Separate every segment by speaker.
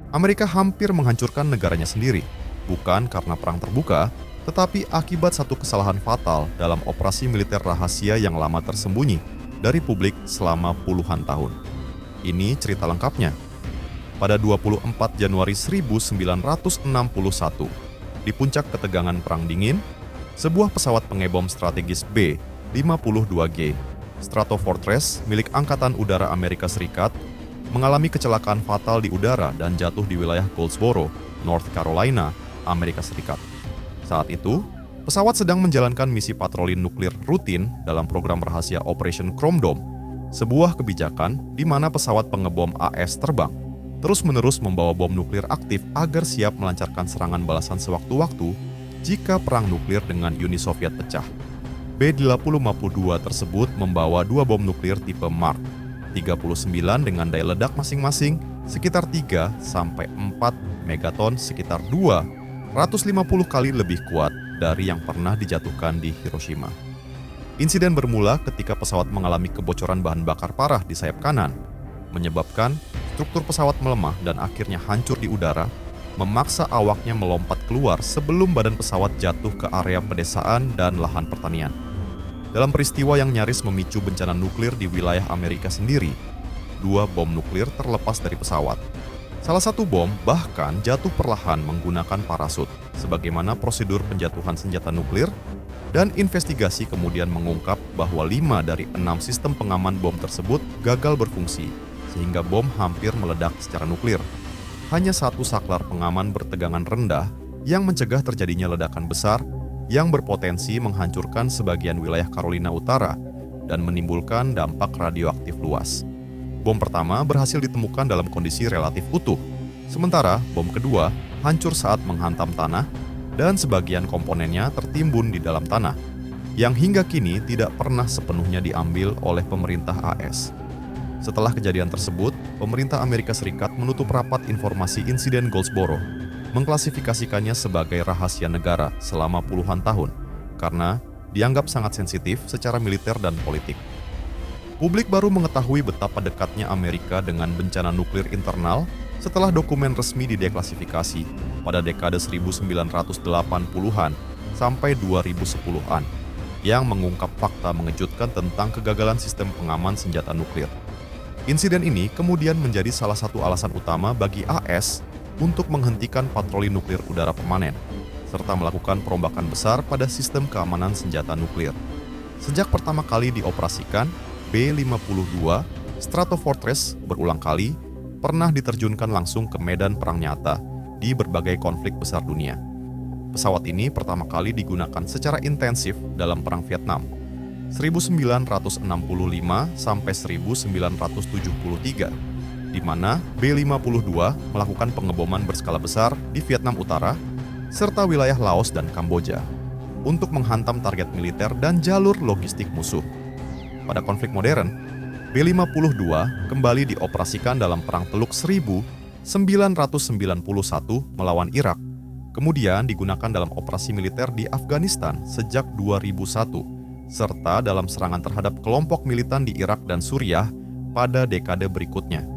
Speaker 1: Amerika hampir menghancurkan negaranya sendiri, bukan karena perang terbuka, tetapi akibat satu kesalahan fatal dalam operasi militer rahasia yang lama tersembunyi dari publik selama puluhan tahun. Ini cerita lengkapnya. Pada 24 Januari 1961, di puncak ketegangan Perang Dingin, sebuah pesawat pengebom strategis B-52G Stratofortress milik Angkatan Udara Amerika Serikat mengalami kecelakaan fatal di udara dan jatuh di wilayah Goldsboro, North Carolina, Amerika Serikat. Saat itu, pesawat sedang menjalankan misi patroli nuklir rutin dalam program rahasia Operation Chrome Dome, sebuah kebijakan di mana pesawat pengebom AS terbang, terus-menerus membawa bom nuklir aktif agar siap melancarkan serangan balasan sewaktu-waktu jika perang nuklir dengan Uni Soviet pecah. B-5052 tersebut membawa dua bom nuklir tipe Mark 39 dengan daya ledak masing-masing sekitar 3 sampai 4 megaton, sekitar 250 kali lebih kuat dari yang pernah dijatuhkan di Hiroshima. Insiden bermula ketika pesawat mengalami kebocoran bahan bakar parah di sayap kanan, menyebabkan struktur pesawat melemah dan akhirnya hancur di udara, memaksa awaknya melompat keluar sebelum badan pesawat jatuh ke area pedesaan dan lahan pertanian. Dalam peristiwa yang nyaris memicu bencana nuklir di wilayah Amerika sendiri, 2 bom nuklir terlepas dari pesawat. Salah satu bom bahkan jatuh perlahan menggunakan parasut, sebagaimana prosedur penjatuhan senjata nuklir, dan investigasi kemudian mengungkap bahwa 5 dari 6 sistem pengaman bom tersebut gagal berfungsi, sehingga bom hampir meledak secara nuklir. Hanya satu saklar pengaman bertegangan rendah yang mencegah terjadinya ledakan besar yang berpotensi menghancurkan sebagian wilayah Carolina Utara dan menimbulkan dampak radioaktif luas. Bom pertama berhasil ditemukan dalam kondisi relatif utuh, sementara bom kedua hancur saat menghantam tanah dan sebagian komponennya tertimbun di dalam tanah, yang hingga kini tidak pernah sepenuhnya diambil oleh pemerintah AS. Setelah kejadian tersebut, pemerintah Amerika Serikat menutup rapat informasi insiden Goldsboro, mengklasifikasikannya sebagai rahasia negara selama puluhan tahun, karena dianggap sangat sensitif secara militer dan politik. Publik baru mengetahui betapa dekatnya Amerika dengan bencana nuklir internal setelah dokumen resmi dideklasifikasi pada dekade 1980-an sampai 2010-an, yang mengungkap fakta mengejutkan tentang kegagalan sistem pengaman senjata nuklir. Insiden ini kemudian menjadi salah satu alasan utama bagi AS untuk menghentikan patroli nuklir udara permanen, serta melakukan perombakan besar pada sistem keamanan senjata nuklir. Sejak pertama kali dioperasikan, B-52 Stratofortress berulang kali pernah diterjunkan langsung ke medan perang nyata di berbagai konflik besar dunia. Pesawat ini pertama kali digunakan secara intensif dalam Perang Vietnam, 1965 sampai 1973, di mana B-52 melakukan pengeboman berskala besar di Vietnam Utara serta wilayah Laos dan Kamboja untuk menghantam target militer dan jalur logistik musuh. Pada konflik modern, B-52 kembali dioperasikan dalam Perang Teluk 1991 melawan Irak, kemudian digunakan dalam operasi militer di Afghanistan sejak 2001, serta dalam serangan terhadap kelompok militan di Irak dan Suriah pada dekade berikutnya,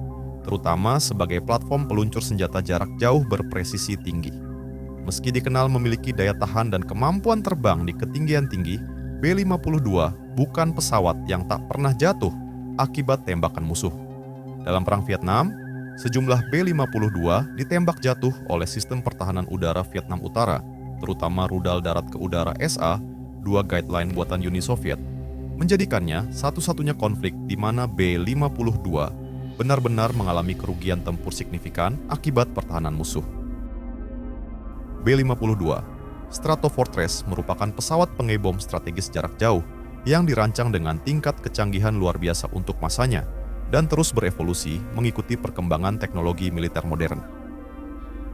Speaker 1: terutama sebagai platform peluncur senjata jarak jauh berpresisi tinggi. Meski dikenal memiliki daya tahan dan kemampuan terbang di ketinggian tinggi, B-52 bukan pesawat yang tak pernah jatuh akibat tembakan musuh. Dalam Perang Vietnam, sejumlah B-52 ditembak jatuh oleh sistem pertahanan udara Vietnam Utara, terutama rudal darat ke udara SA, 2 guideline buatan Uni Soviet, menjadikannya satu-satunya konflik di mana B-52 benar-benar mengalami kerugian tempur signifikan akibat pertahanan musuh. B-52 Stratofortress merupakan pesawat pengebom strategis jarak jauh yang dirancang dengan tingkat kecanggihan luar biasa untuk masanya dan terus berevolusi mengikuti perkembangan teknologi militer modern.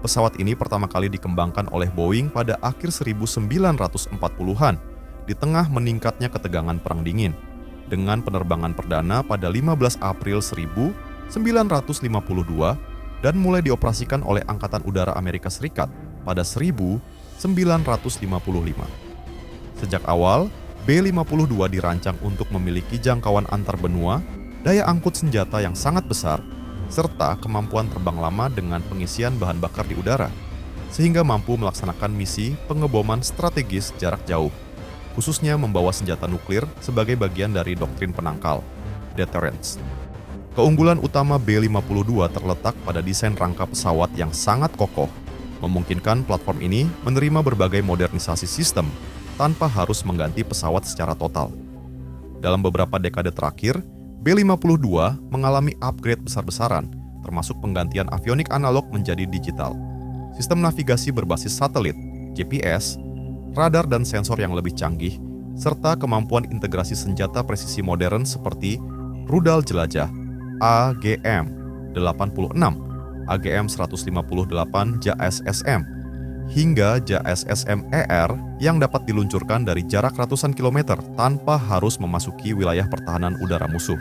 Speaker 1: Pesawat ini pertama kali dikembangkan oleh Boeing pada akhir 1940-an di tengah meningkatnya ketegangan Perang Dingin, dengan penerbangan perdana pada 15 April 1952 dan mulai dioperasikan oleh Angkatan Udara Amerika Serikat pada 1955. Sejak awal, B-52 dirancang untuk memiliki jangkauan antar benua, daya angkut senjata yang sangat besar, serta kemampuan terbang lama dengan pengisian bahan bakar di udara, sehingga mampu melaksanakan misi pengeboman strategis jarak jauh, khususnya membawa senjata nuklir sebagai bagian dari doktrin penangkal, deterrence. Keunggulan utama B-52 terletak pada desain rangka pesawat yang sangat kokoh, memungkinkan platform ini menerima berbagai modernisasi sistem tanpa harus mengganti pesawat secara total. Dalam beberapa dekade terakhir, B-52 mengalami upgrade besar-besaran, termasuk penggantian avionik analog menjadi digital, sistem navigasi berbasis satelit, GPS, radar dan sensor yang lebih canggih, serta kemampuan integrasi senjata presisi modern seperti rudal jelajah AGM-86, AGM-158 JASSM, hingga JASSM-ER yang dapat diluncurkan dari jarak ratusan kilometer tanpa harus memasuki wilayah pertahanan udara musuh.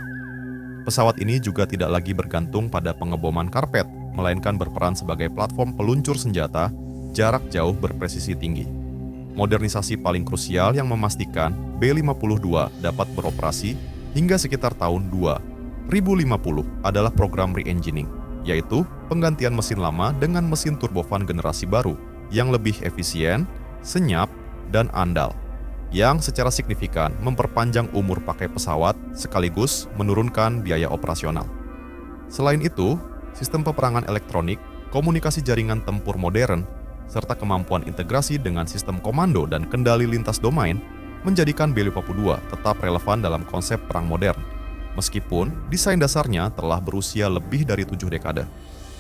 Speaker 1: Pesawat ini juga tidak lagi bergantung pada pengeboman karpet, melainkan berperan sebagai platform peluncur senjata jarak jauh berpresisi tinggi. Modernisasi paling krusial yang memastikan B-52 dapat beroperasi hingga sekitar tahun 2050 adalah program re-engineering, yaitu penggantian mesin lama dengan mesin turbofan generasi baru yang lebih efisien, senyap, dan andal, yang secara signifikan memperpanjang umur pakai pesawat sekaligus menurunkan biaya operasional. Selain itu, sistem peperangan elektronik, komunikasi jaringan tempur modern, serta kemampuan integrasi dengan sistem komando dan kendali lintas domain menjadikan B-52 tetap relevan dalam konsep perang modern, meskipun desain dasarnya telah berusia lebih dari 7 dekade.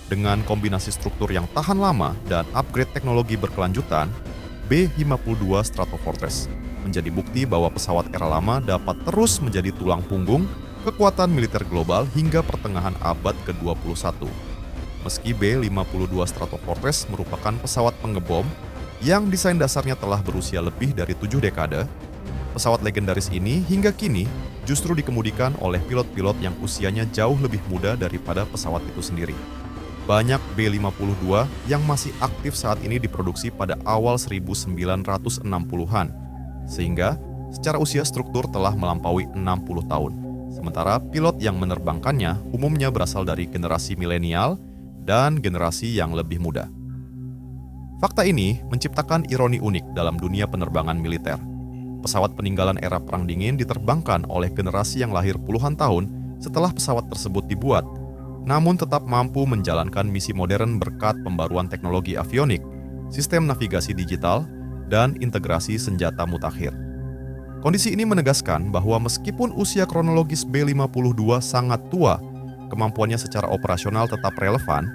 Speaker 1: Dengan kombinasi struktur yang tahan lama dan upgrade teknologi berkelanjutan, B-52 Stratofortress menjadi bukti bahwa pesawat era lama dapat terus menjadi tulang punggung kekuatan militer global hingga pertengahan abad ke-21. Meski B-52 Stratofortress merupakan pesawat pengebom yang desain dasarnya telah berusia lebih dari 7 dekade, pesawat legendaris ini hingga kini justru dikemudikan oleh pilot-pilot yang usianya jauh lebih muda daripada pesawat itu sendiri. Banyak B-52 yang masih aktif saat ini diproduksi pada awal 1960-an, sehingga secara usia struktur telah melampaui 60 tahun. Sementara pilot yang menerbangkannya umumnya berasal dari generasi milenial dan generasi yang lebih muda. Fakta ini menciptakan ironi unik dalam dunia penerbangan militer. Pesawat peninggalan era Perang Dingin diterbangkan oleh generasi yang lahir puluhan tahun setelah pesawat tersebut dibuat, namun tetap mampu menjalankan misi modern berkat pembaruan teknologi avionik, sistem navigasi digital, dan integrasi senjata mutakhir. Kondisi ini menegaskan bahwa meskipun usia kronologis B-52 sangat tua, kemampuannya secara operasional tetap relevan,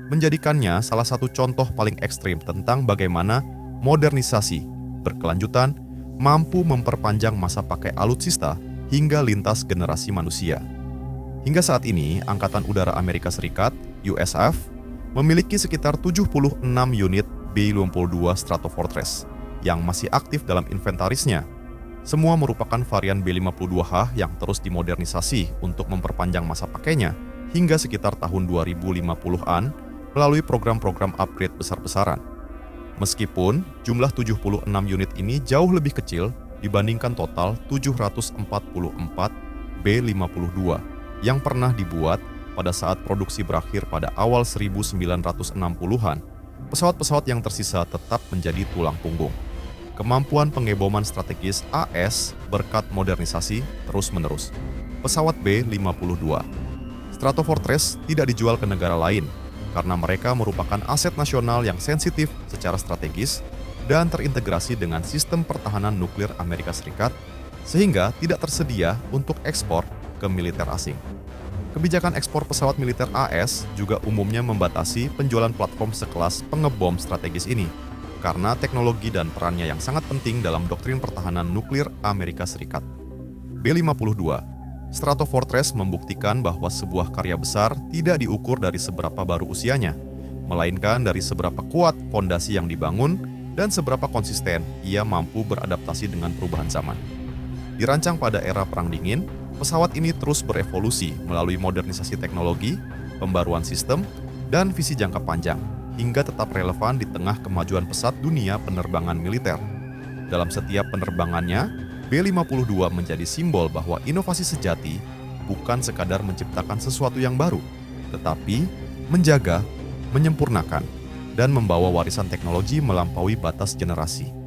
Speaker 1: menjadikannya salah satu contoh paling ekstrim tentang bagaimana modernisasi berkelanjutan mampu memperpanjang masa pakai alutsista hingga lintas generasi manusia. Hingga saat ini, Angkatan Udara Amerika Serikat, USAF, memiliki sekitar 76 unit B-52 Stratofortress yang masih aktif dalam inventarisnya. Semua merupakan varian B-52H yang terus dimodernisasi untuk memperpanjang masa pakainya hingga sekitar tahun 2050-an melalui program-program upgrade besar-besaran. Meskipun jumlah 76 unit ini jauh lebih kecil dibandingkan total 744 B-52 yang pernah dibuat pada saat produksi berakhir pada awal 1960-an, pesawat-pesawat yang tersisa tetap menjadi tulang punggung. Kemampuan pengeboman strategis AS berkat modernisasi terus-menerus. Pesawat B-52 Stratofortress tidak dijual ke negara lain karena mereka merupakan aset nasional yang sensitif secara strategis dan terintegrasi dengan sistem pertahanan nuklir Amerika Serikat, sehingga tidak tersedia untuk ekspor ke militer asing. Kebijakan ekspor pesawat militer AS juga umumnya membatasi penjualan platform sekelas pengebom strategis ini, karena teknologi dan perannya yang sangat penting dalam doktrin pertahanan nuklir Amerika Serikat. B-52 Stratofortress membuktikan bahwa sebuah karya besar tidak diukur dari seberapa baru usianya, melainkan dari seberapa kuat fondasi yang dibangun dan seberapa konsisten ia mampu beradaptasi dengan perubahan zaman. Dirancang pada era Perang Dingin, pesawat ini terus berevolusi melalui modernisasi teknologi, pembaruan sistem, dan visi jangka panjang, hingga tetap relevan di tengah kemajuan pesat dunia penerbangan militer. Dalam setiap penerbangannya, B-52 menjadi simbol bahwa inovasi sejati bukan sekadar menciptakan sesuatu yang baru, tetapi menjaga, menyempurnakan, dan membawa warisan teknologi melampaui batas generasi.